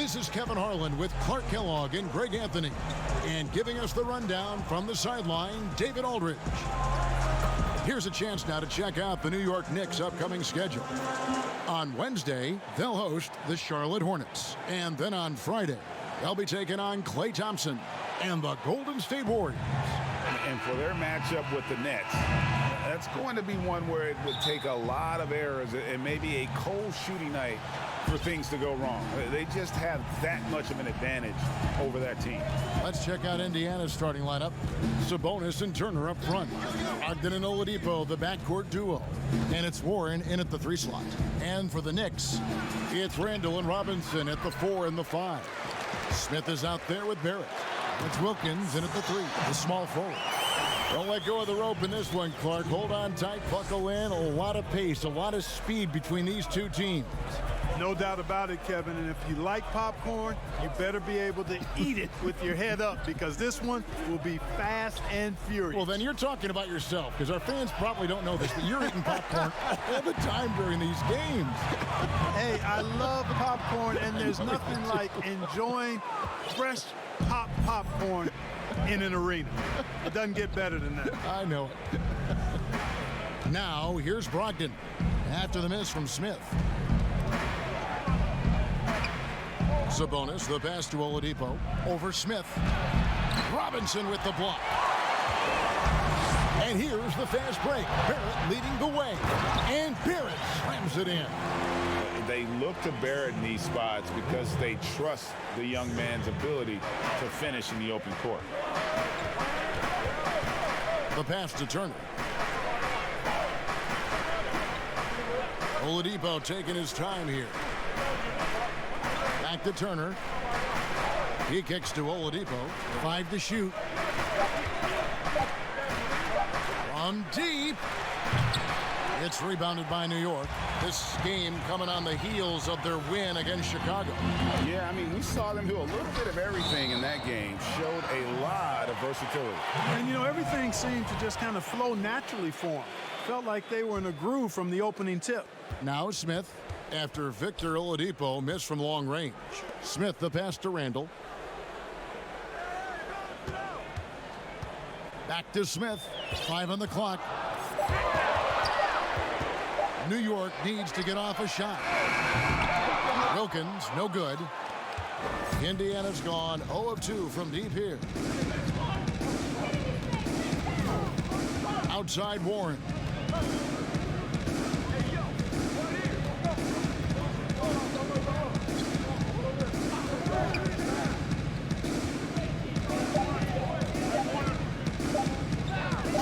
This is Kevin Harlan with Clark Kellogg and Greg Anthony. And giving us the rundown from the sideline, David Aldridge. Here's a chance now to check out the New York Knicks' upcoming schedule. On Wednesday, they'll host the Charlotte Hornets. And then on Friday, they'll be taking on Klay Thompson and the Golden State Warriors. And for their matchup with the Nets, that's going to be one where it would take a lot of errors and maybe a cold shooting night for things to go wrong. They just have that much of an advantage over that team. Let's check out Indiana's starting lineup. Sabonis and Turner up front. Ogden and Oladipo, the backcourt duo. And it's Warren in at the 3 slot. And for the Knicks, it's Randall and Robinson at the 4 and the 5. Smith is out there with Barrett. It's Wilkins in at the 3, the small forward. Don't let go of the rope in this one, Clark. Hold on tight, buckle in. A lot of pace, a lot of speed between these two teams. No doubt about it, Kevin. And if you like popcorn, you better be able to eat it with your head up, because this one will be fast and furious. Well, then you're talking about yourself, because our fans probably don't know this, but you're eating popcorn all the time during these games. Hey, I love popcorn, and there's nothing like enjoying fresh popcorn in an arena. It doesn't get better than that. I know it. Now, here's Brogdon after the miss from Smith. Sabonis, the pass to Oladipo, over Smith. Robinson with the block. And here's the fast break. Barrett leading the way. And Barrett slams it in. They look to Barrett in these spots because they trust the young man's ability to finish in the open court. The pass to Turner. Oladipo taking his time here. Back to Turner. He kicks to Oladipo. 5 to shoot. From deep. It's rebounded by New York. This game coming on the heels of their win against Chicago. Yeah, I mean, we saw them do a little bit of everything in that game. Showed a lot of versatility. And, you know, everything seemed to just kind of flow naturally for them. Felt like they were in a groove from the opening tip. Now Smith, after Victor Oladipo missed from long range. Smith, the pass to Randall. Back to Smith. 5 on the clock. New York needs to get off a shot. Wilkins, no good. Indiana's gone 0 of 2 from deep here. Outside Warren.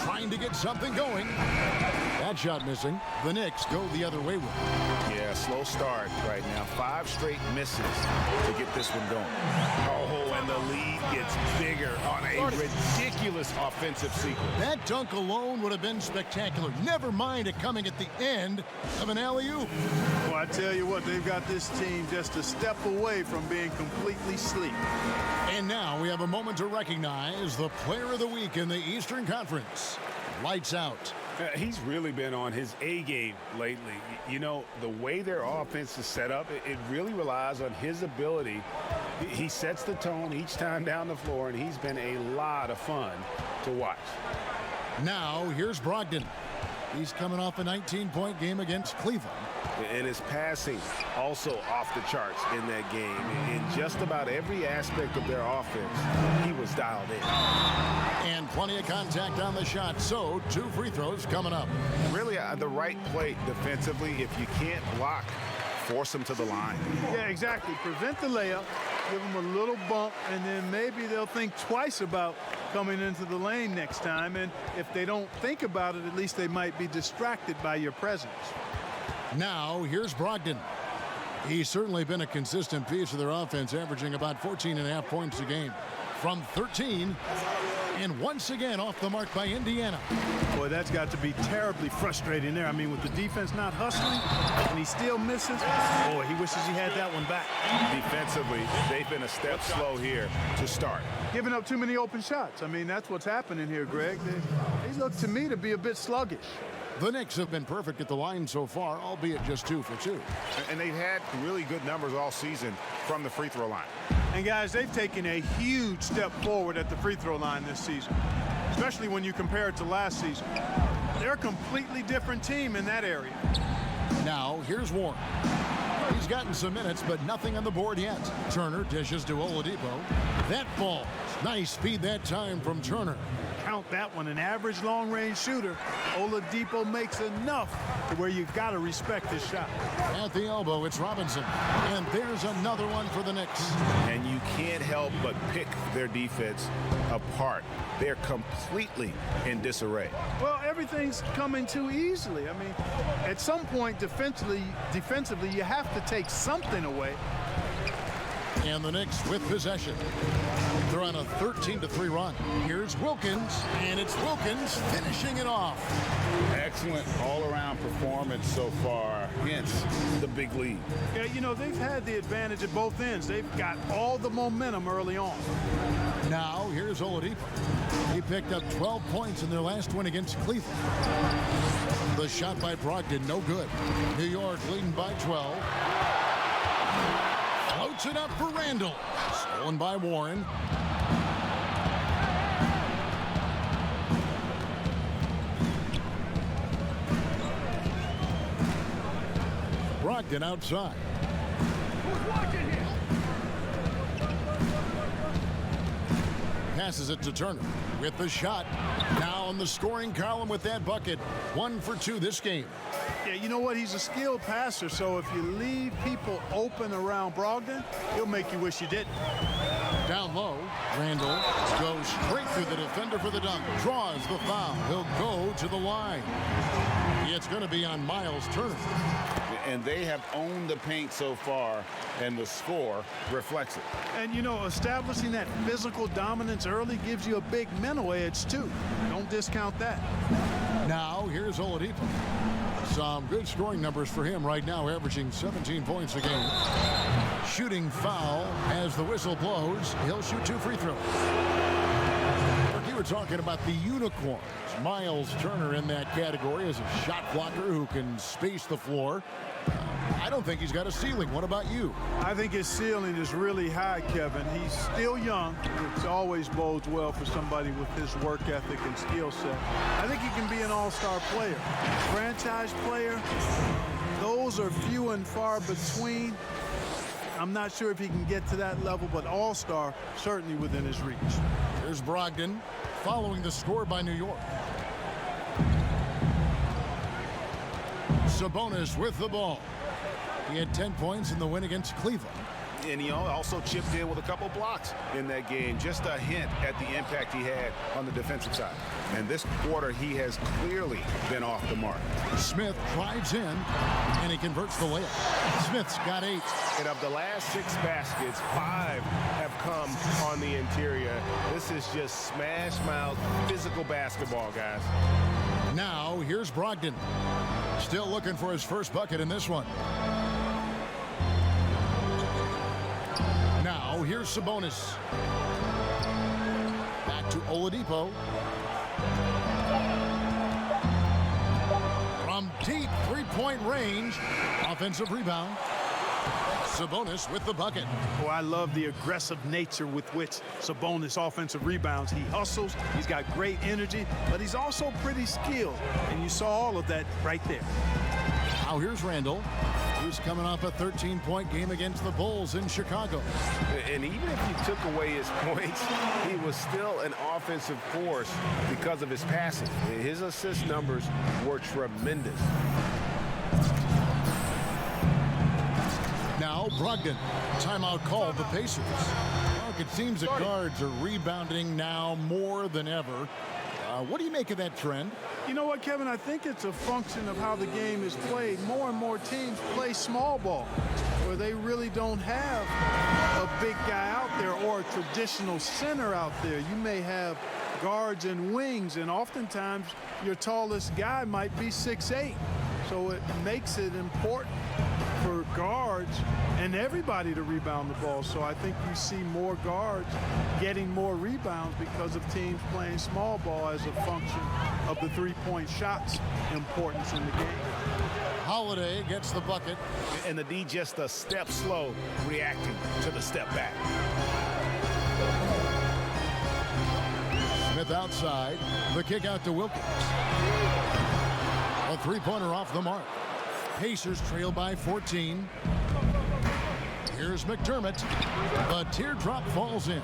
Trying to get something going. That shot missing. The Knicks go the other way with it. Yeah, slow start right now. 5 straight misses to get this one going. Oh, and the lead gets bigger on a ridiculous offensive sequence. That dunk alone would have been spectacular. Never mind it coming at the end of an alley-oop. Well, I tell you what, they've got this team just a step away from being completely asleep. And now we have a moment to recognize the player of the week in the Eastern Conference. Lights out. He's really been on his A game lately. You know, the way their offense is set up, it really relies on his ability. He sets the tone each time down the floor, and he's been a lot of fun to watch. Now, here's Brogdon. He's coming off a 19-point game against Cleveland. And his passing also off the charts in that game. In just about every aspect of their offense, he was dialed in. And plenty of contact on the shot, so 2 free throws coming up. Really, the right play defensively. If you can't block, force them to the line. Yeah, exactly. Prevent the layup, give them a little bump, and then maybe they'll think twice about coming into the lane next time. And if they don't think about it, at least they might be distracted by your presence. Now, here's Brogdon. He's certainly been a consistent piece of their offense, averaging about 14.5 points a game. From 13, and once again off the mark by Indiana. Boy, that's got to be terribly frustrating there. I mean, with the defense not hustling, and he still misses, boy, he wishes he had that one back. Defensively, they've been a step slow here to start. Giving up too many open shots. I mean, that's what's happening here, Greg. They look to me to be a bit sluggish. The Knicks have been perfect at the line so far, albeit just 2 for 2. And they've had really good numbers all season from the free throw line. And guys, they've taken a huge step forward at the free throw line this season, especially when you compare it to last season. They're a completely different team in that area. Now, here's Warren. He's gotten some minutes, but nothing on the board yet. Turner dishes to Oladipo. That falls. Nice feed that time from Turner. Count that one, an average long-range shooter. Oladipo makes enough to where you've got to respect his shot. At the elbow, it's Robinson. And there's another one for the Knicks. And you can't help but pick their defense apart. They're completely in disarray. Well, everything's coming too easily. I mean, at some point defensively, you have to take something away. And the Knicks with possession. They're on a 13-3 run. Here's Wilkins, and it's Wilkins finishing it off. Excellent all-around performance so far against the big lead. Yeah, you know, they've had the advantage at both ends. They've got all the momentum early on. Now, here's Oladipo. He picked up 12 points in their last win against Cleveland. The shot by Brogdon, no good. New York leading by 12. Floats it up for Randall. Stolen by Warren. Brogdon outside. Passes it to Turner with the shot. Now in the scoring column with that bucket. 1 for 2 this game. Yeah, you know what? He's a skilled passer, so if you leave people open around Brogdon, he'll make you wish you didn't. Down low, Randall goes straight through the defender for the dunk. Draws the foul. He'll go to the line. It's going to be on Miles Turner. And they have owned the paint so far, and the score reflects it. And, you know, establishing that physical dominance early gives you a big mental edge, too. Don't discount that. Now, here's Oladipo. Some good scoring numbers for him right now, averaging 17 points a game. Shooting foul as the whistle blows. He'll shoot 2 free throws. You were talking about the unicorns. Miles Turner in that category as a shot blocker who can space the floor. I don't think he's got a ceiling. What about you? I think his ceiling is really high, Kevin. He's still young, which always bodes well for somebody with his work ethic and skill set. I think he can be an all-star player. Franchise player, those are few and far between. I'm not sure if he can get to that level, but all-star certainly within his reach. Here's Brogdon following the score by New York. Sabonis with the ball. He had 10 points in the win against Cleveland. And he also chipped in with a couple blocks in that game. Just a hint at the impact he had on the defensive side. And this quarter, he has clearly been off the mark. Smith drives in, and he converts the layup. Smith's got 8. And of the last 6 baskets, 5 have come on the interior. This is just smash mouth physical basketball, guys. Now, here's Brogdon. Still looking for his first bucket in this one. Now, here's Sabonis. Back to Oladipo. From deep three-point range. Offensive rebound. Sabonis with the bucket. Oh, I love the aggressive nature with which Sabonis offensive rebounds. He hustles, he's got great energy, but he's also pretty skilled. And you saw all of that right there. Now here's Randall. He's coming off a 13-point game against the Bulls in Chicago. And even if you took away his points, he was still an offensive force because of his passing. His assist numbers were tremendous. Now Brogdon. Timeout called the Pacers. Well, it seems the guards are rebounding now more than ever. What do you make of that trend? You know what, Kevin? I think it's a function of how the game is played. More and more teams play small ball, where they really don't have a big guy out there or a traditional center out there. You may have guards and wings, and oftentimes your tallest guy might be 6'8". So it makes it important for guards and everybody to rebound the ball. So I think you see more guards getting more rebounds because of teams playing small ball as a function of the three-point shots importance in the game. Holiday gets the bucket. And the D just a step slow reacting to the step back. Smith outside. The kick out to Wilkins. A three-pointer off the mark. Pacers trail by 14. Here's McDermott. The teardrop falls in.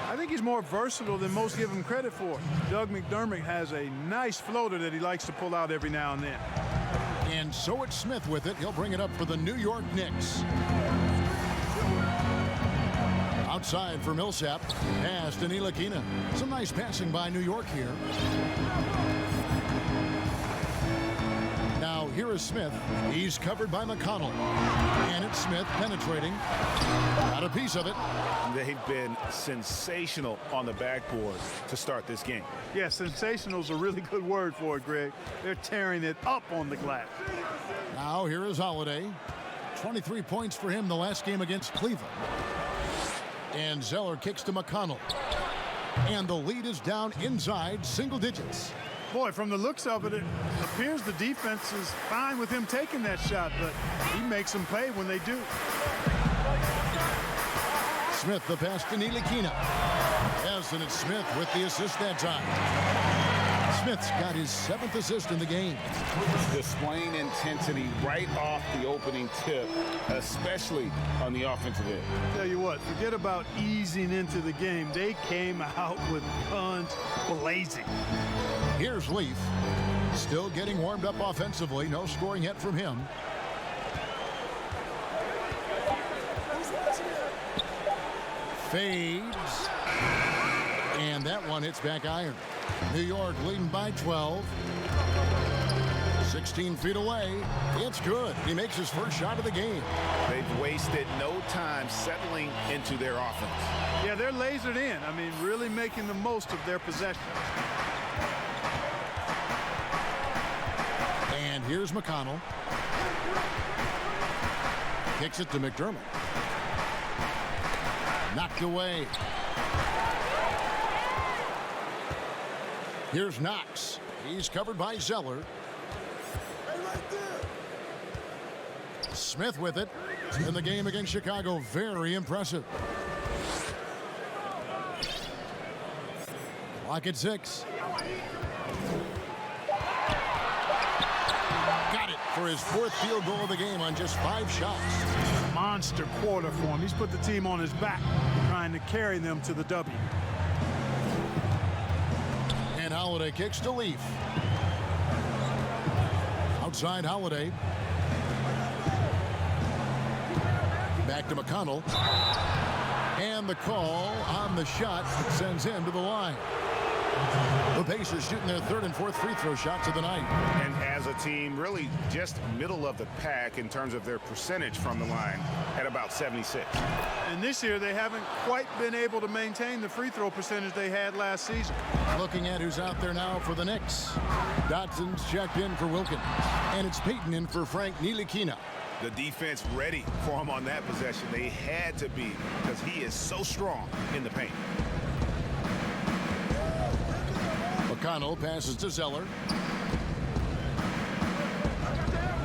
I think he's more versatile than most give him credit for. Doug McDermott has a nice floater that he likes to pull out every now and then. And so it's Smith with it. He'll bring it up for the New York Knicks. Outside for Millsap. Pass to Ntilikina. Some nice passing by New York here. Now here is Smith. He's covered by McConnell. And it's Smith penetrating. Got a piece of it. They've been sensational on the backboard to start this game. Yeah, sensational is a really good word for it, Greg. They're tearing it up on the glass. Now here is Holiday. 23 points for him the last game against Cleveland. And Zeller kicks to McConnell. And the lead is down inside single digits. Boy, from the looks of it, it appears the defense is fine with him taking that shot, but he makes them pay when they do. Smith the pass to Ntilikina. Yes, and it's Smith with the assist that time. Smith's got his 7th assist in the game. Displaying intensity right off the opening tip, especially on the offensive end. Tell you what, forget about easing into the game. They came out with guns blazing. Here's Leaf. Still getting warmed up offensively. No scoring yet from him. Fades. And that one hits back iron. New York leading by 12. 16 feet away. It's good. He makes his first shot of the game. They've wasted no time settling into their offense. Yeah, they're lasered in. I mean, really making the most of their possession. And here's McConnell. Kicks it to McDermott. Knocked away. Here's Knox. He's covered by Zeller. Smith with it. In the game against Chicago, very impressive. Clock at 6. Got it for his 4th field goal of the game on just 5 shots. Monster quarter for him. He's put the team on his back, trying to carry them to the W. And Holiday kicks to Leaf. Outside Holiday. Back to McConnell. And the call on the shot sends him to the line. The Pacers shooting their 3rd and 4th free throw shots of the night. And as a team, really just middle of the pack in terms of their percentage from the line at about 76. And this year, they haven't quite been able to maintain the free throw percentage they had last season. Looking at who's out there now for the Knicks. Dotson's checked in for Wilkins. And it's Payton in for Frank Ntilikina. The defense ready for him on that possession. They had to be because he is so strong in the paint. McConnell passes to Zeller.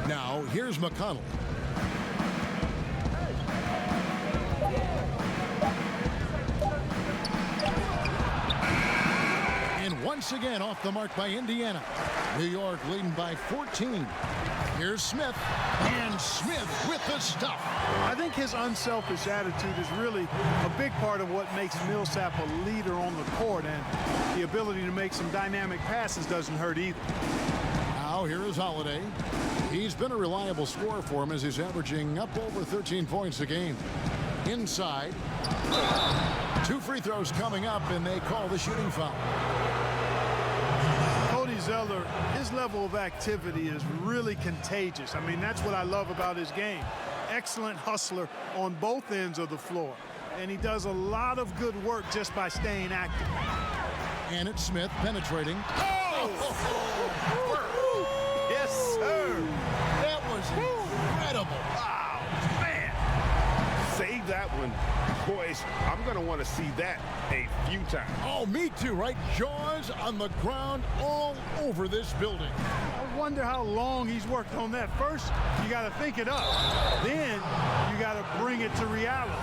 Now here's McConnell. And once again off the mark by Indiana. New York leading by 14. Here's Smith. And Smith with the stuff. I think his unselfish attitude is really a big part of what makes Millsap a leader on the court, and the ability to make some dynamic passes doesn't hurt either. Now here is Holiday. He's been a reliable scorer for him as he's averaging up over 13 points a game. Inside. 2 free throws coming up, and they call the shooting foul. Cody Zeller, his level of activity is really contagious. I mean, that's what I love about his game. Excellent hustler on both ends of the floor. And he does a lot of good work just by staying active. And it's Smith penetrating. Yes, sir. That was incredible. Wow. believe that one. Boys, I'm going to want to see that a few times. Oh, me too, right? Jaws on the ground all over this building. I wonder how long he's worked on that. First, you got to think it up. Then, you got to bring it to reality.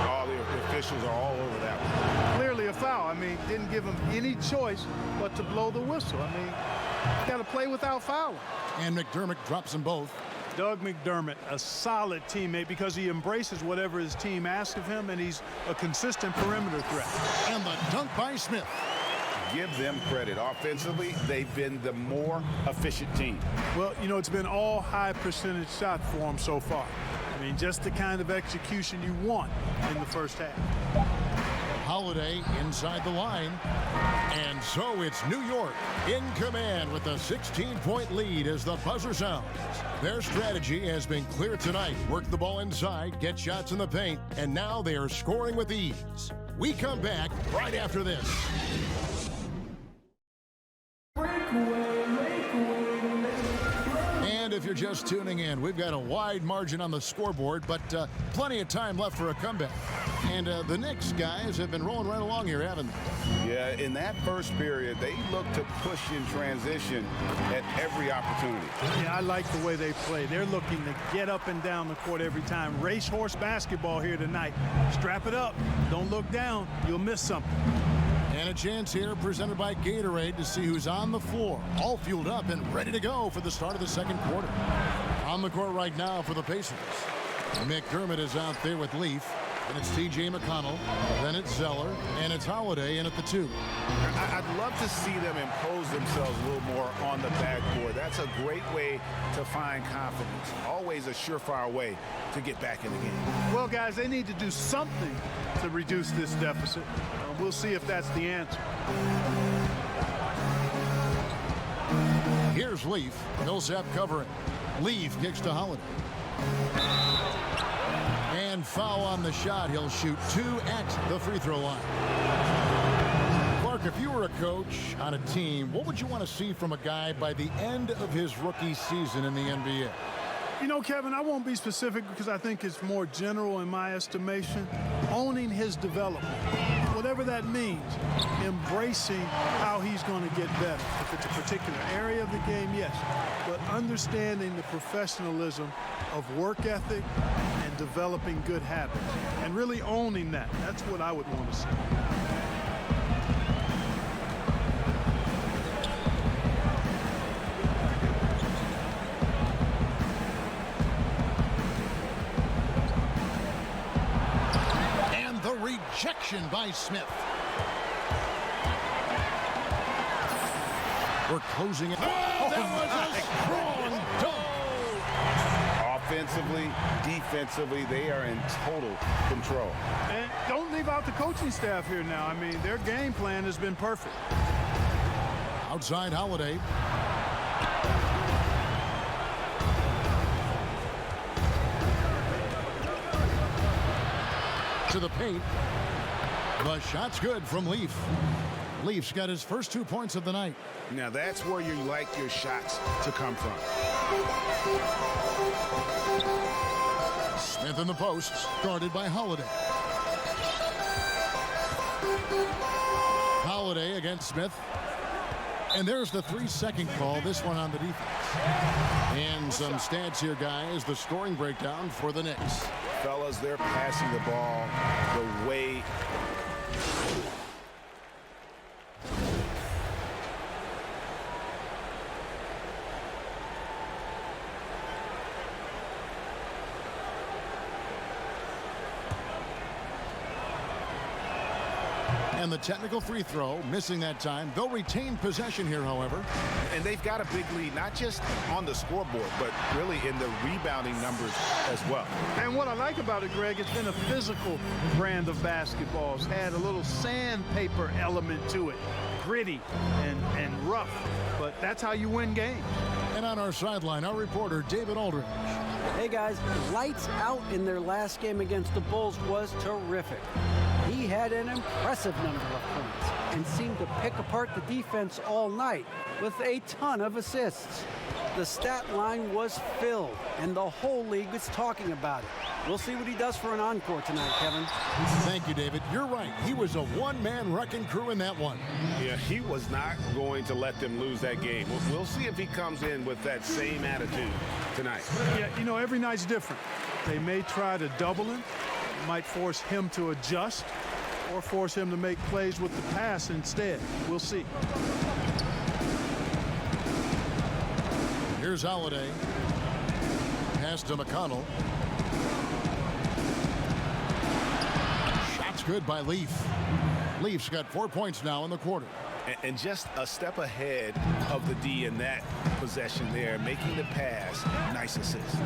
All the officials are all over that one. Clearly a foul. I mean, didn't give him any choice but to blow the whistle. I mean, you got to play without fouling. And McDermott drops them both. Doug McDermott, a solid teammate because he embraces whatever his team asks of him, and he's a consistent perimeter threat. And the dunk by Smith. Give them credit. Offensively, they've been the more efficient team. Well, you know, it's been all high percentage shots for him so far. I mean, just the kind of execution you want in the first half. Holiday inside the line. And so it's New York in command with a 16-point lead as the buzzer sounds. Their strategy has been clear tonight. Work the ball inside, get shots in the paint, and now they are scoring with ease. We come back right after this. And if you're just tuning in, we've got a wide margin on the scoreboard, but plenty of time left for a comeback. And the Knicks guys have been rolling right along here, haven't they? Yeah, in that first period, they looked to push in transition at every opportunity. Yeah, I like the way they play. They're looking to get up and down the court every time. Racehorse basketball here tonight. Strap it up. Don't look down. You'll miss something. And a chance here presented by Gatorade to see who's on the floor, all fueled up and ready to go for the start of the second quarter. On the court right now for the Pacers. McDermott is out there with Leaf. And it's T.J. McConnell, then it's Zeller, and it's Holiday in at the 2. I'd love to see them impose themselves a little more on the backboard. That's a great way to find confidence. Always a surefire way to get back in the game. Well, guys, they need to do something to reduce this deficit. We'll see if that's the answer. Here's Leaf. Millsap covering. Leaf kicks to Holiday. And foul on the shot. He'll shoot 2 at the free throw line. Clark, if you were a coach on a team, what would you want to see from a guy by the end of his rookie season in the NBA? You know, Kevin, I won't be specific because I think it's more general in my estimation. Owning his development, whatever that means, embracing how he's going to get better. If it's a particular area of the game, yes, but understanding the professionalism of work ethic and developing good habits and really owning that. That's what I would want to see. Rejection by Smith. We're closing it. Oh, that was a strong dunk. Offensively, defensively, they are in total control. And don't leave out the coaching staff here now. I mean, their game plan has been perfect. Outside Holiday. To the paint. The shot's good from Leaf. Leaf's got his first 2 points of the night. Now that's where you like your shots to come from. Smith in the post, guarded by Holiday. Holiday against Smith. And there's the 3-second call, this one on the defense. And some stats here, guys. The scoring breakdown for the Knicks. Fellas, they're passing the ball the way and the technical free throw, missing that time. They'll retain possession here, however. And they've got a big lead, not just on the scoreboard, but really in the rebounding numbers as well. And what I like about it, Greg, it's been a physical brand of basketball. It's had a little sandpaper element to it. Gritty and rough, but that's how you win games. And on our sideline, our reporter, David Aldridge. Hey, guys, lights out in their last game against the Bulls was terrific. He had an impressive number of points and seemed to pick apart the defense all night with a ton of assists. The stat line was filled, and the whole league was talking about it. We'll see what he does for an encore tonight, Kevin. Thank you, David. You're right. He was a one-man wrecking crew in that one. Yeah, he was not going to let them lose that game. We'll see if he comes in with that same attitude tonight. Yeah, you know, every night's different. They may try to double him, might force him to adjust, or force him to make plays with the pass instead. We'll see. Here's Holiday. Pass to McConnell. Shot's good by Leaf. Leaf's got 4 points now in the quarter. And just a step ahead of the D in that possession there, making the pass. Nice assist.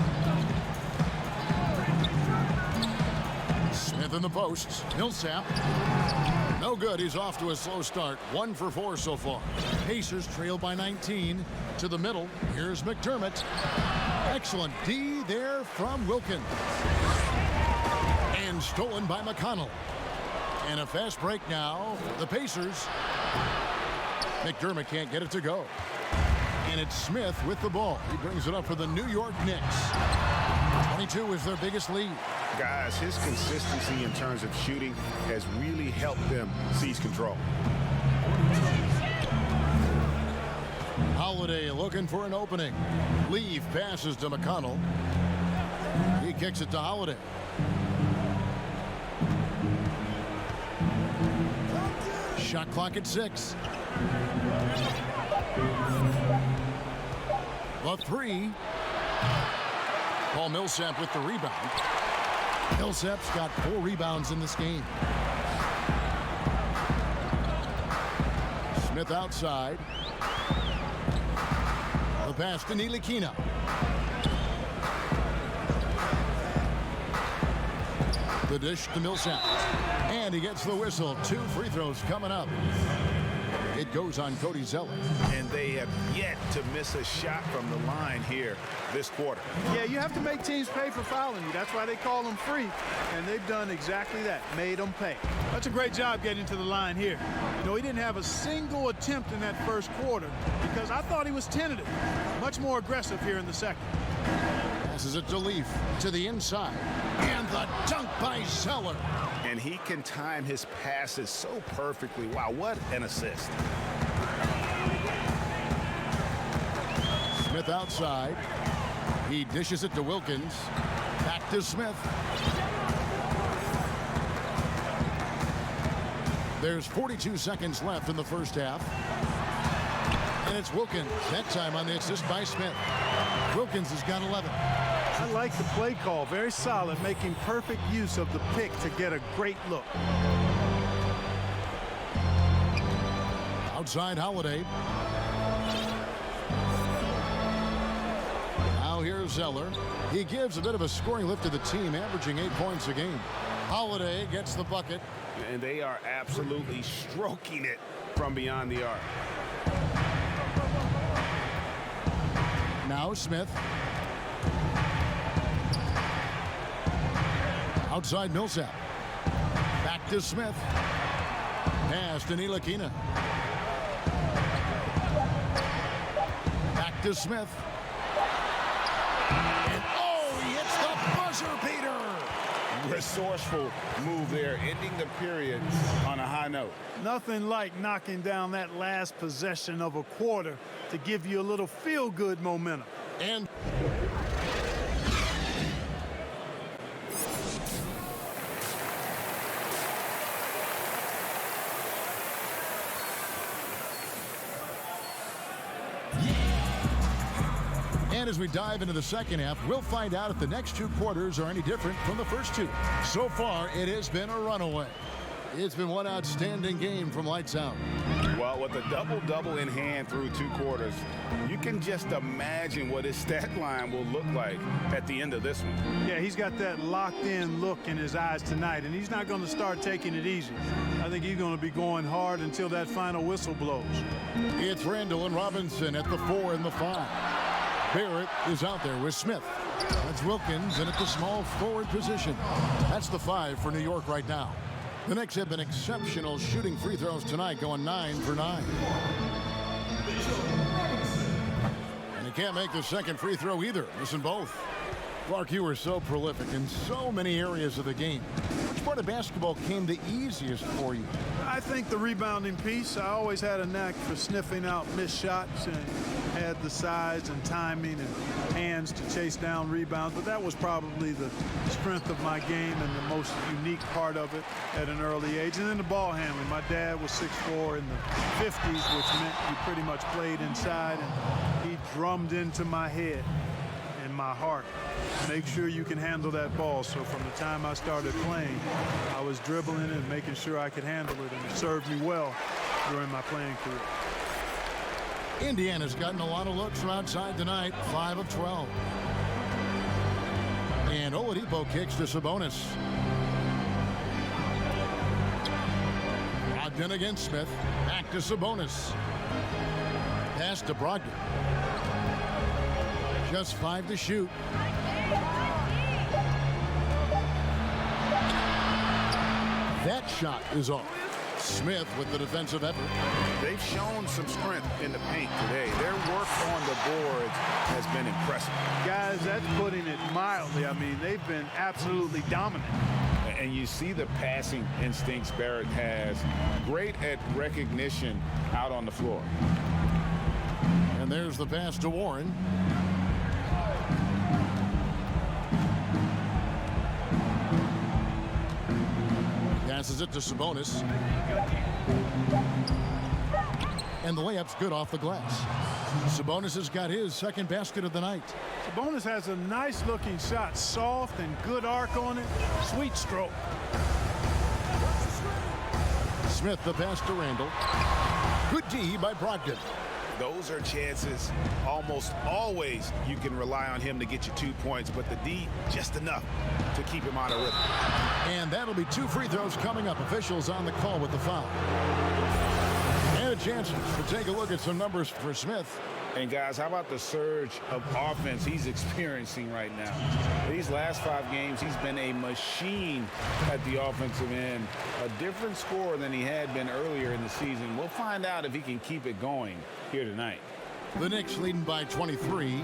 Smith in the posts. Millsap. No good. He's off to a slow start. 1 for 4 so far. Pacers trail by 19. To the middle. Here's McDermott. Excellent D there from Wilkins. And stolen by McConnell. And a fast break now for the Pacers. McDermott can't get it to go. And it's Smith with the ball. He brings it up for the New York Knicks. 22 is their biggest lead. Guys, his consistency in terms of shooting has really helped them seize control. Holiday looking for an opening. Leaf passes to McConnell. He kicks it to Holiday. Shot clock at 6. The 3. Paul Millsap with the rebound. Millsap's got 4 rebounds in this game. Smith outside. The pass to Ntilikina. The dish to Millsap. And he gets the whistle. 2 free throws coming up. It goes on Cody Zeller. And they have yet to miss a shot from the line here this quarter. Yeah, you have to make teams pay for fouling you. That's why they call them free. And they've done exactly that, made them pay. That's a great job getting to the line here. You know, he didn't have a single attempt in that first quarter because I thought he was tentative. Much more aggressive here in the second. Passes it to Leaf to the inside. And the dunk by Zeller. And he can time his passes so perfectly. Wow, what an assist. Smith outside. He dishes it to Wilkins. Back to Smith. There's 42 seconds left in the first half. And it's Wilkins, that time on the assist by Smith. Wilkins has got 11. I like the play call. Very solid, making perfect use of the pick to get a great look. Outside Holiday. Now here's Zeller. He gives a bit of a scoring lift to the team, averaging 8 points a game. Holiday gets the bucket. And they are absolutely stroking it from beyond the arc. Now Smith. Outside Millsap. Back to Smith. Pass to Ntilikina. Back to Smith. And oh, he hits the buzzer beater. Resourceful move there, ending the period on a high note. Nothing like knocking down that last possession of a quarter to give you a little feel-good momentum. And as we dive into the second half, we'll find out if the next 2 quarters are any different from the first 2. So far, it has been a runaway. It's been one outstanding game from lights out. Well, with a double-double in hand through 2 quarters, you can just imagine what his stat line will look like at the end of this one. Yeah, he's got that locked-in look in his eyes tonight, and he's not going to start taking it easy. I think he's going to be going hard until that final whistle blows. It's Randall and Robinson at the 4 and the 5. Barrett is out there with Smith. That's Wilkins in at the small forward position. That's the 5 for New York right now. The Knicks have been exceptional shooting free throws tonight, going 9 for 9. And And he can't make the second free throw either, missing both. Clark, you were so prolific in so many areas of the game. Which part of basketball came the easiest for you? I think the rebounding piece. I always had a knack for sniffing out missed shots and had the size and timing and hands to chase down rebounds. But that was probably the strength of my game and the most unique part of it at an early age. And then the ball handling. My dad was 6'4" in the 50s, which meant you pretty much played inside. And he drummed into my head and my heart, make sure you can handle that ball. So from the time I started playing, I was dribbling and making sure I could handle it, and it served me well during my playing career. Indiana's gotten a lot of looks from outside tonight, 5 of 12. And Oladipo kicks to Sabonis. Brogdon against Smith, back to Sabonis. Pass to Brogdon. Just 5 to shoot. That shot is off. Smith with the defensive effort. They've shown some strength in the paint today. Their work on the boards has been impressive. Guys, that's putting it mildly. I mean, they've been absolutely dominant. And you see the passing instincts Barrett has. Great at recognition out on the floor. And there's the pass to Warren. Passes it to Sabonis. And the layup's good off the glass. Sabonis has got his second basket of the night. Sabonis has a nice looking shot, soft and good arc on it. Sweet stroke. Smith the pass to Randall. Good D by Brogdon. Those are chances almost always you can rely on him to get you 2 points, but the D just enough to keep him out of rhythm. And that'll be 2 free throws coming up. Officials on the call with the foul. And a chance to take a look at some numbers for Smith. And guys, how about the surge of offense he's experiencing right now? These last 5 games, he's been a machine at the offensive end. A different scorer than he had been earlier in the season. We'll find out if he can keep it going here tonight. The Knicks leading by 23.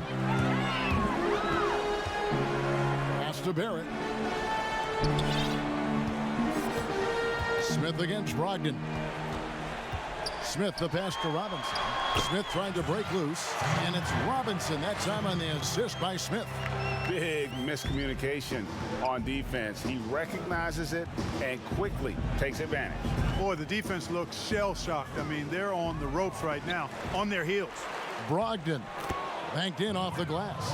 Pass to Barrett. Smith against Brogdon. Smith the pass to Robinson. Smith trying to break loose, and it's Robinson that time on the assist by Smith. Big miscommunication on defense. He recognizes it and quickly takes advantage. Boy, the defense looks shell-shocked. I mean, they're on the ropes right now, on their heels. Brogdon banked in off the glass.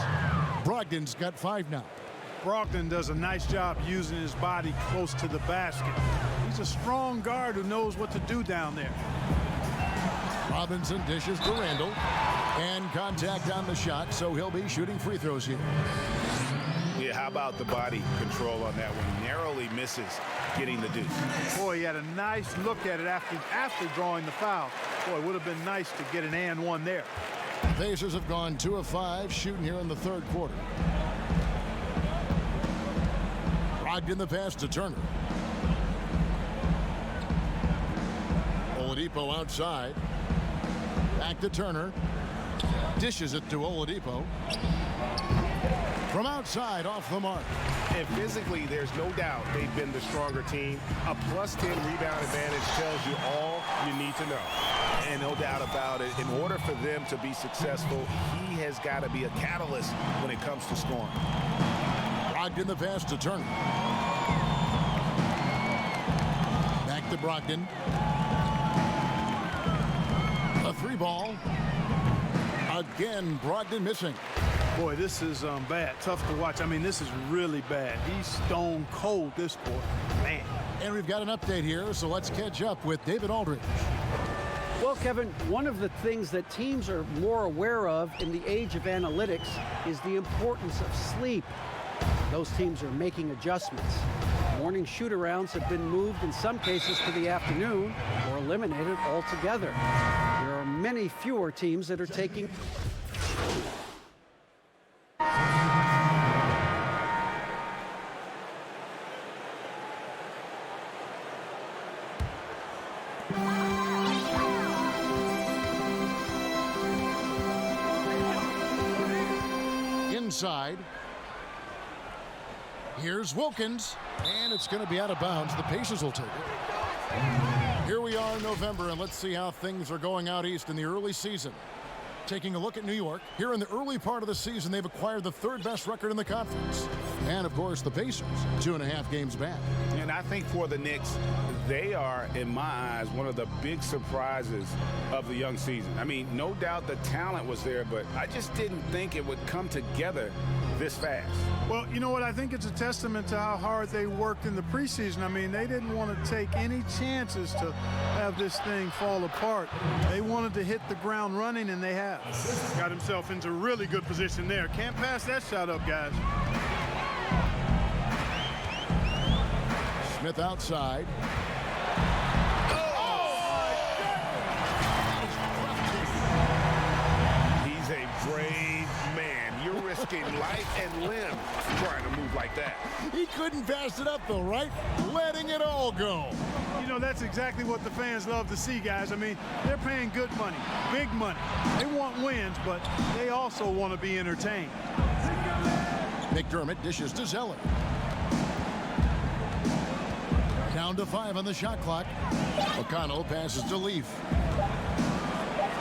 Brogdon's got 5 now. Brogdon does a nice job using his body close to the basket. He's a strong guard who knows what to do down there. Robinson dishes to Randall, and contact on the shot, so he'll be shooting free throws here. Yeah, how about the body control on that one? Narrowly misses getting the deuce. Boy, he had a nice look at it after drawing the foul. Boy, it would have been nice to get an and one there. Pacers have gone 2 of 5 shooting here in the third quarter. Brogdon the pass to Turner. Oladipo outside. Back to Turner. Dishes it to Oladipo. From outside, off the mark. And physically, there's no doubt they've been the stronger team. A +10 rebound advantage tells you all you need to know. And no doubt about it, in order for them to be successful, he has got to be a catalyst when it comes to scoring. Brogdon the pass to Turner. Back to Brogdon. A 3-ball. Again, Brogdon missing. Boy, this is bad. Tough to watch. I mean, this is really bad. He's stone cold this quarter. Man. And we've got an update here, so let's catch up with David Aldridge. Well, Kevin, one of the things that teams are more aware of in the age of analytics is the importance of sleep. Those teams are making adjustments. Morning shoot-arounds have been moved in some cases to the afternoon or eliminated altogether. There are many fewer teams that are taking outside. Here's Wilkins, and it's going to be out of bounds. The Pacers will take it. Here we are in November, and let's see how things are going out east in the early season. Taking a look at New York, here in the early part of the season, they've acquired the third best record in the conference. And, of course, the Pacers, 2.5 games back. And I think for the Knicks, they are, in my eyes, one of the big surprises of the young season. I mean, no doubt the talent was there, but I just didn't think it would come together this fast. Well, you know what? I think it's a testament to how hard they worked in the preseason. I mean, they didn't want to take any chances to have this thing fall apart. They wanted to hit the ground running, and they have. Got himself into really good position there. Can't pass that shot up, guys. Smith outside. He's a brave man. You're risking life and limb trying to move like that. He couldn't pass it up, though, right? Letting it all go. You know, that's exactly what the fans love to see, guys. I mean, they're paying good money, big money. They want wins, but they also want to be entertained. McDermott dishes to Zeller. Down to 5 on the shot clock. McConnell passes to Leaf.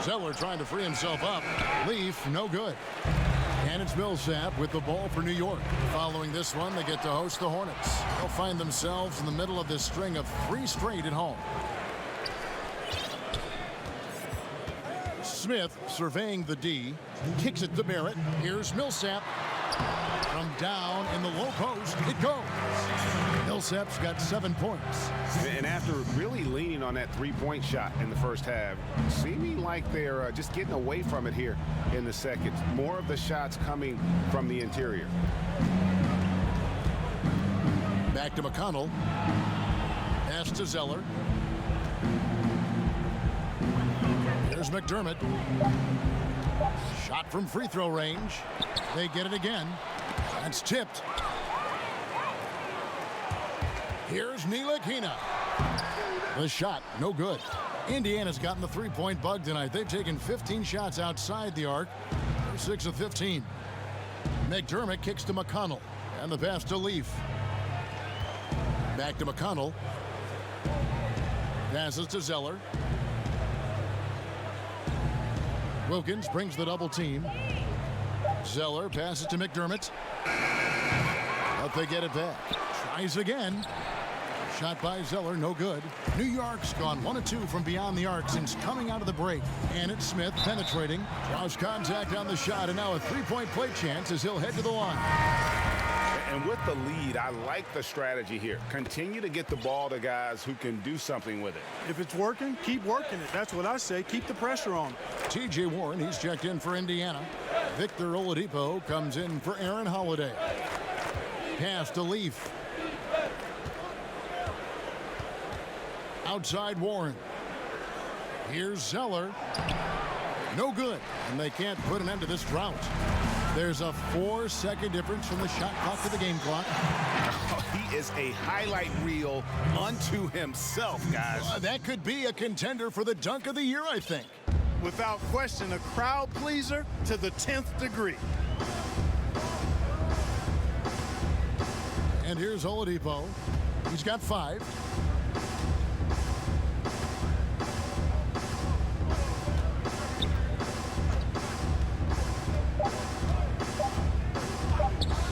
Zeller trying to free himself up. Leaf, no good. And it's Millsap with the ball for New York. Following this one, they get to host the Hornets. They'll find themselves in the middle of this string of 3 straight at home. Smith surveying the D. Kicks it to Barrett. Here's Millsap. From down in the low post, it goes. Millsap's got 7 points. And after really leaning on that three-point shot in the first half, seeming like they're just getting away from it here in the second. More of the shots coming from the interior. Back to McConnell. Pass to Zeller. Here's McDermott. Shot from free throw range. They get it again. That's tipped. Here's Ntilikina. The shot, no good. Indiana's gotten the three-point bug tonight. They've taken 15 shots outside the arc. They're 6 of 15. McDermott kicks to McConnell. And the pass to Leaf. Back to McConnell. Passes to Zeller. Wilkins brings the double team. Zeller passes to McDermott. But they get it back. Tries again. Shot by Zeller, no good. New York's gone 1 of 2 from beyond the arc since coming out of the break. And it's Smith penetrating. Draws contact on the shot, and now a three-point play chance as he'll head to the line. And with the lead, I like the strategy here. Continue to get the ball to guys who can do something with it. If it's working, keep working it. That's what I say. Keep the pressure on. T.J. Warren, he's checked in for Indiana. Victor Oladipo comes in for Aaron Holiday. Pass to Leaf. Outside Warren. Here's Zeller. No good. And they can't put an end to this drought. There's a 4-second difference from the shot clock to the game clock. He is a highlight reel unto himself, guys. That could be a contender for the dunk of the year, I think. Without question, a crowd pleaser to the 10th degree. And here's Oladipo. He's got 5.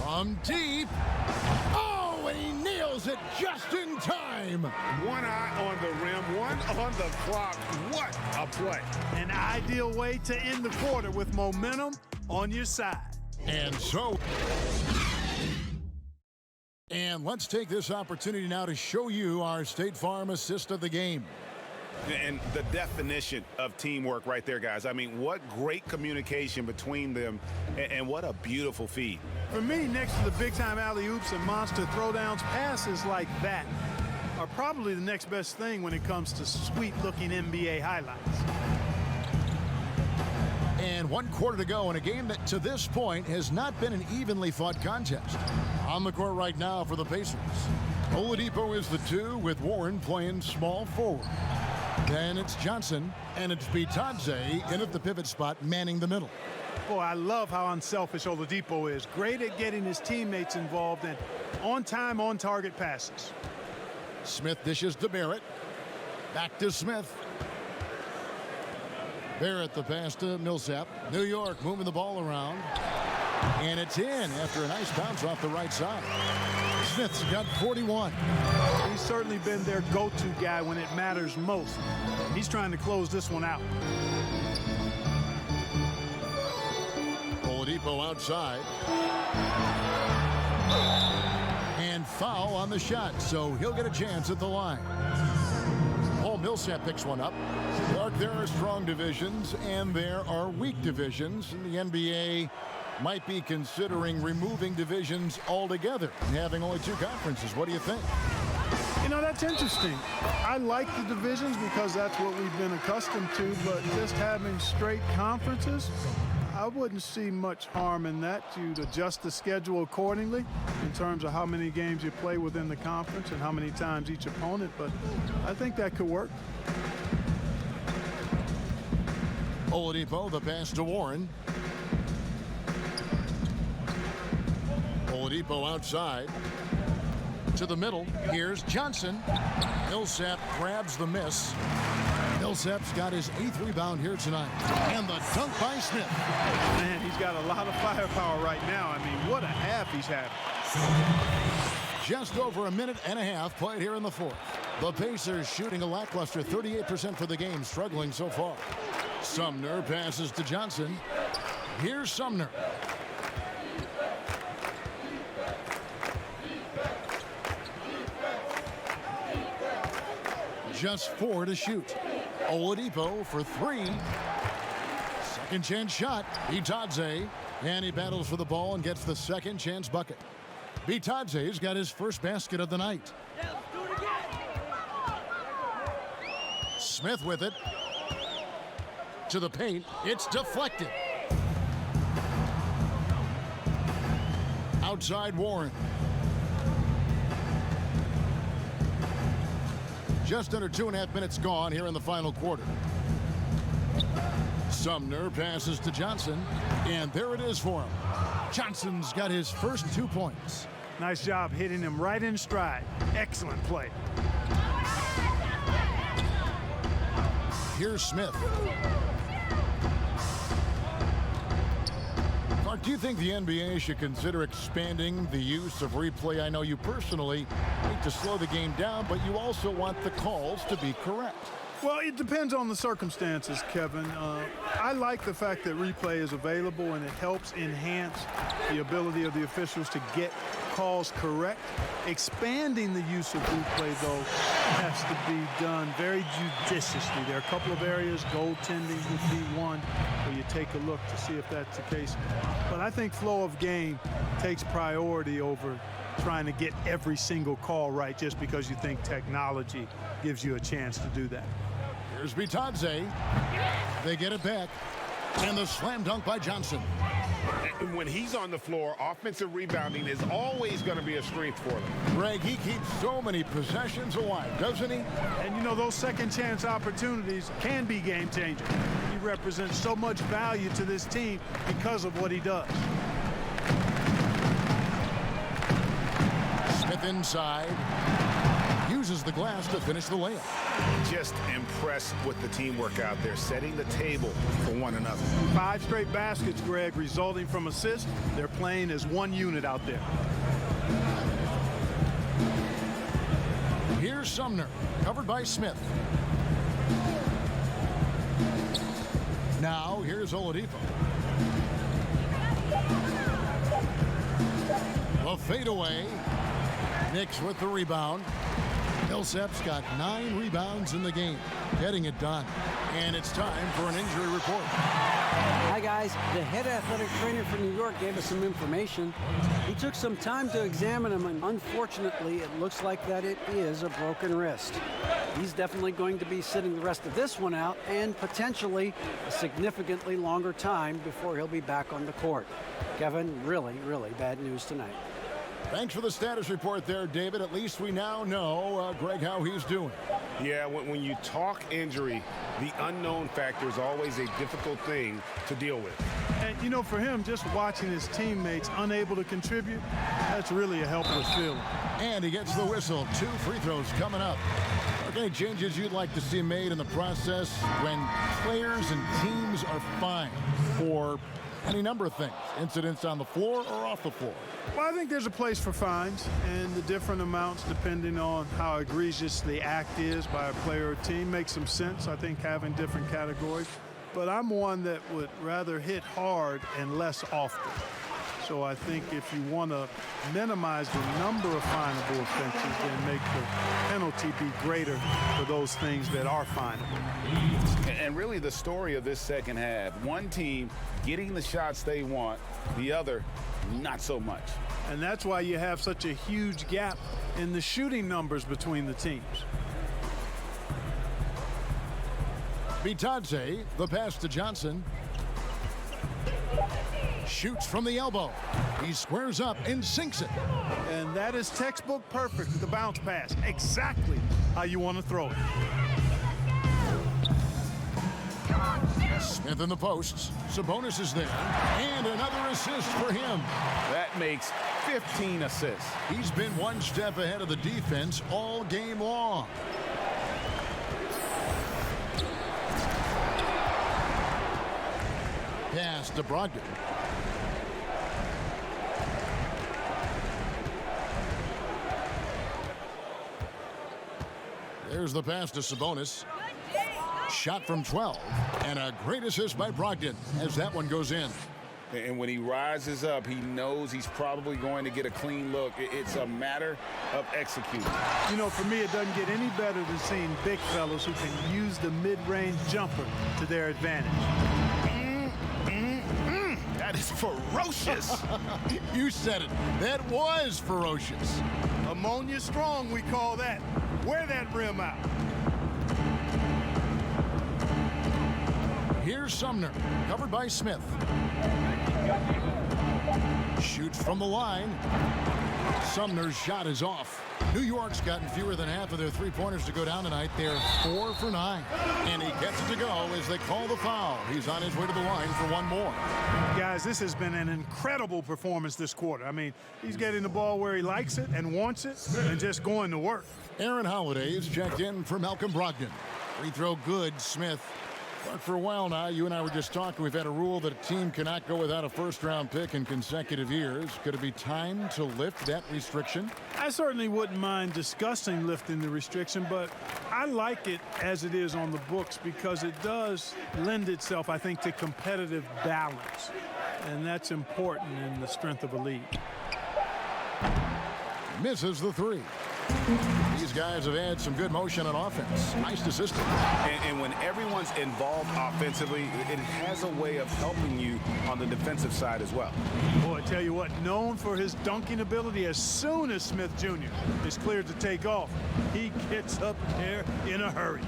From deep. Oh, and he nails it just in time. One eye on the rim, one on the clock. What a play. An ideal way to end the quarter with momentum on your side. And let's take this opportunity now to show you our State Farm assist of the game. And the definition of teamwork right there, guys. I mean, what great communication between them, and what a beautiful feed. For me, next to the big-time alley-oops and monster throwdowns, passes like that are probably the next best thing when it comes to sweet-looking NBA highlights. And 1 quarter to go in a game that to this point has not been an evenly fought contest. On the court right now for the Pacers. Oladipo is the 2 with Warren playing small forward. Then it's Johnson, and it's Bitadze in at the pivot spot, manning the middle. Boy, I love how unselfish Oladipo is. Great at getting his teammates involved in on-time, on-target passes. Smith dishes to Barrett. Back to Smith. Barrett the pass to Millsap. New York moving the ball around. And it's in after a nice bounce off the right side. Smith's got 41. He's certainly been their go-to guy when it matters most. He's trying to close this one out. Oladipo outside. And foul on the shot, so he'll get a chance at the line. Paul Millsap picks one up. Clark, there are strong divisions and there are weak divisions. And the NBA might be considering removing divisions altogether and having only 2 conferences. What do you think? You know, that's interesting. I like the divisions because that's what we've been accustomed to, but just having straight conferences, I wouldn't see much harm in that. You'd adjust the schedule accordingly in terms of how many games you play within the conference and how many times each opponent, but I think that could work. Oladipo, the pass to Warren. Oladipo outside to the middle. Here's Johnson. Millsap grabs the miss. Millsap's got his 8th rebound here tonight. And the dunk by Smith. Man, he's got a lot of firepower right now. I mean, what a half he's having. Just over a minute and a half played here in the 4th. The Pacers shooting a lackluster 38% for the game, struggling so far. Sumner passes to Johnson. Here's Sumner. Just 4 to shoot. Oladipo for 3. Second chance shot. Bitadze. And he battles for the ball and gets the second chance bucket. Bitadze's got his first basket of the night. Smith with it. To the paint. It's deflected. Outside Warren. Just under 2.5 minutes gone here in the final quarter. Sumner passes to Johnson, and there it is for him. Johnson's got his first 2 points. Nice job hitting him right in stride. Excellent play. Here's Smith. Clark, do you think the NBA should consider expanding the use of replay? I know you personally hate to slow the game down, but you also want the calls to be correct. Well, it depends on the circumstances, Kevin. I like the fact that replay is available and it helps enhance the ability of the officials to get calls correct. Expanding the use of replay, though, has to be done very judiciously. There are a couple of areas, goaltending would be one, where you take a look to see if that's the case. But I think flow of game takes priority over trying to get every single call right just because you think technology gives you a chance to do that. Here's Bitadze. They get it back. And the slam dunk by Johnson. When he's on the floor, offensive rebounding is always going to be a strength for them. Greg, he keeps so many possessions alive, doesn't he? And you know, those second chance opportunities can be game changers. He represents so much value to this team because of what he does. Smith inside. Uses the glass to finish the layup. Just impressed with the teamwork out there, setting the table for one another. 5 straight baskets, Greg, resulting from assists. They're playing as one unit out there. Here's Sumner, covered by Smith. Now, here's Oladipo. A fadeaway. Knicks with the rebound. Millsap's got 9 rebounds in the game, getting it done. And it's time for an injury report. Hi, guys. The head athletic trainer for New York gave us some information. He took some time to examine him, and unfortunately, it looks like that it is a broken wrist. He's definitely going to be sitting the rest of this one out and potentially a significantly longer time before he'll be back on the court. Kevin, really, really bad news tonight. Thanks for the status report there, David. At least we now know, Greg, how he's doing. Yeah, when you talk injury, the unknown factor is always a difficult thing to deal with. And, you know, for him, just watching his teammates unable to contribute, that's really a helpless feeling. And he gets the whistle. 2 free throws coming up. Are any changes you'd like to see made in the process when players and teams are fined for any number of things, incidents on the floor or off the floor? Well, I think there's a place for fines and the different amounts depending on how egregious the act is by a player or team makes some sense. I think having different categories. But I'm one that would rather hit hard and less often. So I think if you want to minimize the number of finable offenses, then make the penalty be greater for those things that are finable. And really the story of this second half, one team getting the shots they want, the other not so much. And that's why you have such a huge gap in the shooting numbers between the teams. Bitadze, the pass to Johnson. Shoots from the elbow. He squares up and sinks it. And that is textbook perfect, the bounce pass. Exactly how you want to throw it. Smith in the posts. Sabonis is there. And another assist for him. That makes 15 assists. He's been one step ahead of the defense all game long. Pass to Brogdon. There's the pass to Sabonis. Shot from 12. And a great assist by Brogdon as that one goes in. And when he rises up, he knows he's probably going to get a clean look. It's a matter of executing. You know, for me, it doesn't get any better than seeing big fellas who can use the mid-range jumper to their advantage. That is ferocious. You said it. That was ferocious. Ammonia strong, we call that. Wear that rim out. Here's Sumner, covered by Smith. Shoots from the line. Sumner's shot is off. New York's gotten fewer than half of their three-pointers to go down tonight. They're 4 for 9. And he gets it to go as they call the foul. He's on his way to the line for one more. Guys, this has been an incredible performance this quarter. I mean, he's getting the ball where he likes it and wants it and just going to work. Aaron Holiday is checked in for Malcolm Brogdon. Free throw good, Smith. But for a while now, you and I were just talking, we've had a rule that a team cannot go without a first-round pick in consecutive years. Could it be time to lift that restriction? I certainly wouldn't mind discussing lifting the restriction, but I like it as it is on the books because it does lend itself, I think, to competitive balance. And that's important in the strength of a league. Misses the three. These guys have had some good motion on offense. Nice to system. And when everyone's involved offensively, it has a way of helping you on the defensive side as well. Boy, I tell you what, known for his dunking ability, as soon as Smith Jr. is cleared to take off, he gets up there in a hurry.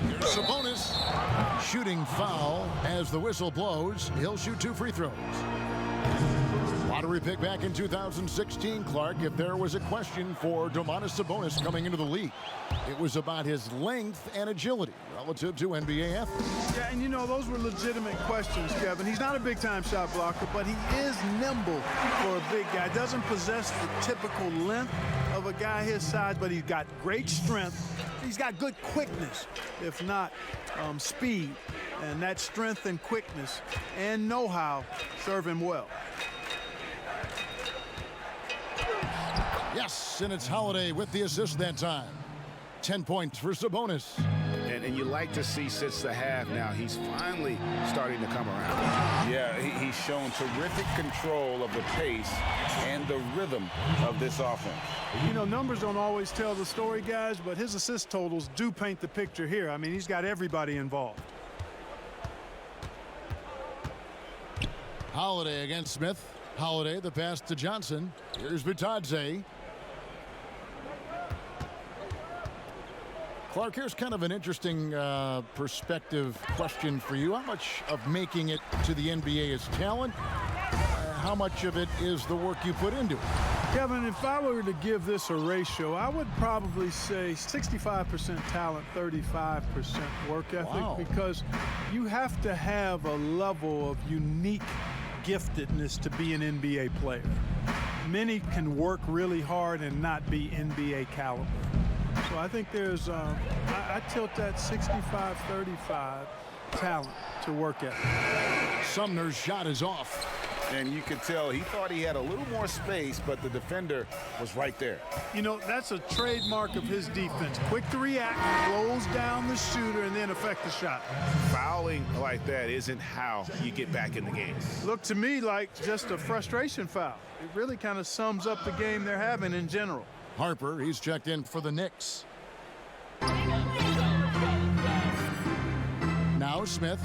Here's Sabonis. Shooting foul as the whistle blows. He'll shoot 2 free throws. Lottery pick back in 2016, Clark. If there was a question for Domantas Sabonis coming into the league, it was about his length and agility relative to NBA athletes. Yeah, and you know, those were legitimate questions, Kevin. He's not a big-time shot blocker, but he is nimble for a big guy. Doesn't possess the typical length of a guy his size, but he's got great strength. He's got good quickness, if not speed. And that strength and quickness and know-how serve him well. Yes, and it's Holiday with the assist that time. 10 points for Sabonis. And you like to see since the half now, he's finally starting to come around. Yeah, he's shown terrific control of the pace and the rhythm of this offense. You know, numbers don't always tell the story, guys, but his assist totals do paint the picture here. I mean, he's got everybody involved. Holiday against Smith. Holiday, the pass to Johnson. Here's Bitadze. Clark, here's kind of an interesting perspective question for you. How much of making it to the NBA is talent? how much of it is the work you put into it? Kevin, if I were to give this a ratio, I would probably say 65% talent, 35% work ethic, Wow. because you have to have a level of unique giftedness to be an NBA player. Many can work really hard and not be NBA caliber. So I think there's, I tilt that 65-35 talent to work ethic. Sumner's shot is off. And you could tell he thought he had a little more space, but the defender was right there. You know, that's a trademark of his defense. Quick to react, close down the shooter, and then affect the shot. Fouling like that isn't how you get back in the game. Looked to me like just a frustration foul. It really kind of sums up the game they're having in general. Harper, he's checked in for the Knicks. Now Smith.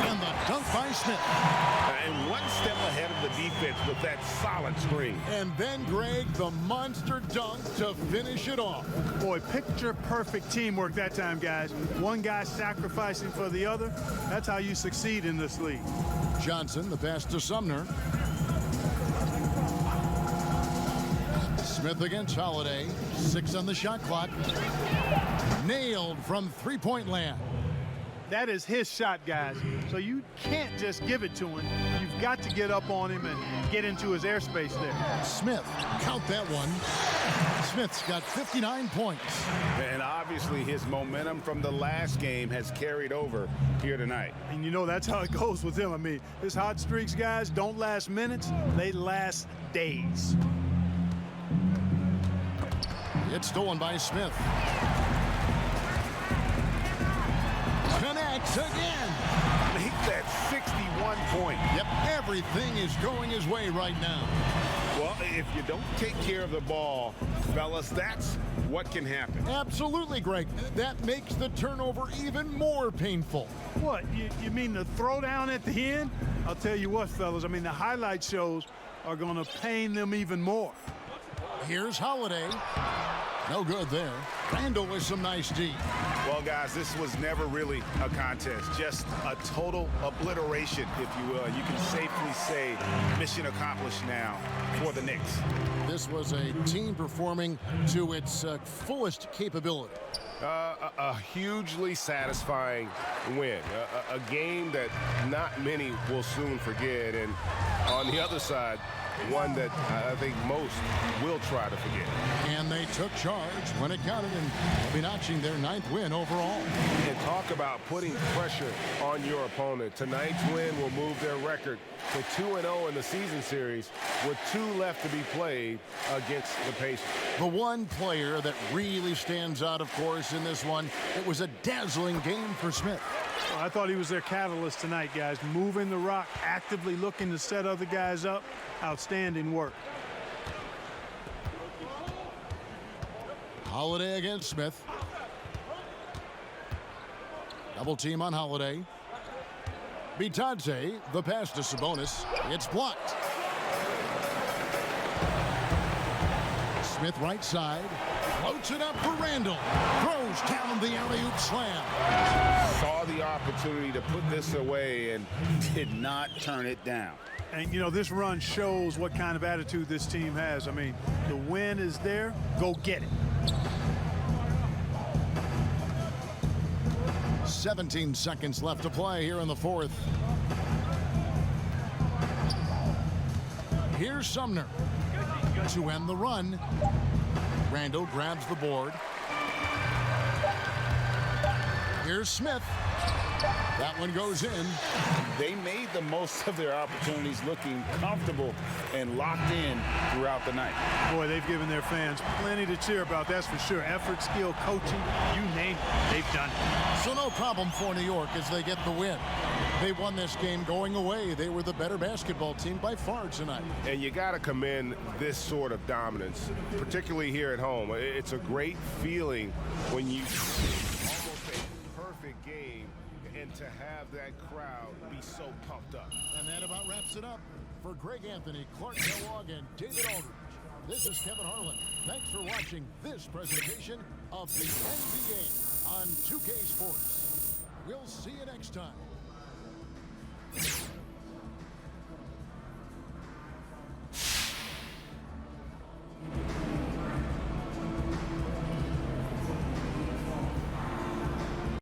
And the dunk by Smith. And one step ahead of the defense with that solid screen. And then Greg, the monster dunk to finish it off. Boy, picture-perfect teamwork that time, guys. One guy sacrificing for the other. That's how you succeed in this league. Johnson, the pass to Sumner. Smith against Holiday. 6 on the shot clock. Nailed from three-point land. That is his shot, guys. So you can't just give it to him. You've got to get up on him and get into his airspace there. Smith, count that one. Smith's got 59 points. And obviously his momentum from the last game has carried over here tonight. And you know that's how it goes with him. I mean, his hot streaks, guys, don't last minutes. They last days. It's stolen by Smith. Connects again. Make that 61 point. Yep, everything is going his way right now. Well, if you don't take care of the ball, fellas, that's what can happen. Absolutely, Greg. That makes the turnover even more painful. What, you mean the throwdown at the end? I'll tell you what, fellas, I mean, the highlight shows are going to pain them even more. Here's Holiday. No good there. Randall with some nice D. Well, guys, this was never really a contest, just a total obliteration, if you will. You can safely say mission accomplished now for the Knicks. This was a team performing to its fullest capability. A hugely satisfying win. A game that not many will soon forget. And on the other side, one that I think most will try to forget. And they took charge when it counted and will be notching their 9th win overall. And talk about putting pressure on your opponent. Tonight's win will move their record to 2-0 in the season series with 2 left to be played against the Pacers. The one player that really stands out, of course, in this one, it was a dazzling game for Smith. Well, I thought he was their catalyst tonight, guys. Moving the rock, actively looking to set other guys up. Outstanding work. Holiday against Smith. Double team on Holiday. Bitadze, the pass to Sabonis. It's blocked. Smith right side. Floats it up for Randall. Throws down the alley-oop slam. Saw the opportunity to put this away and did not turn it down. And, you know, this run shows what kind of attitude this team has. I mean, the win is there. Go get it. 17 seconds left to play here in the 4th. Here's Sumner to end the run. Randall grabs the board. Here's Smith. That one goes in. They made the most of their opportunities, looking comfortable and locked in throughout the night. Boy, they've given their fans plenty to cheer about, that's for sure. Effort, skill, coaching, you name it, they've done it. So no problem for New York as they get the win. They won this game going away. They were the better basketball team by far tonight. And you got to commend this sort of dominance, particularly here at home. It's a great feeling when you almost a perfect game and to have that crowd be so pumped up. And that about wraps it up. For Greg Anthony, Clark Kellogg, and David Aldridge, this is Kevin Harlan. Thanks for watching this presentation of the NBA on 2K Sports. We'll see you next time.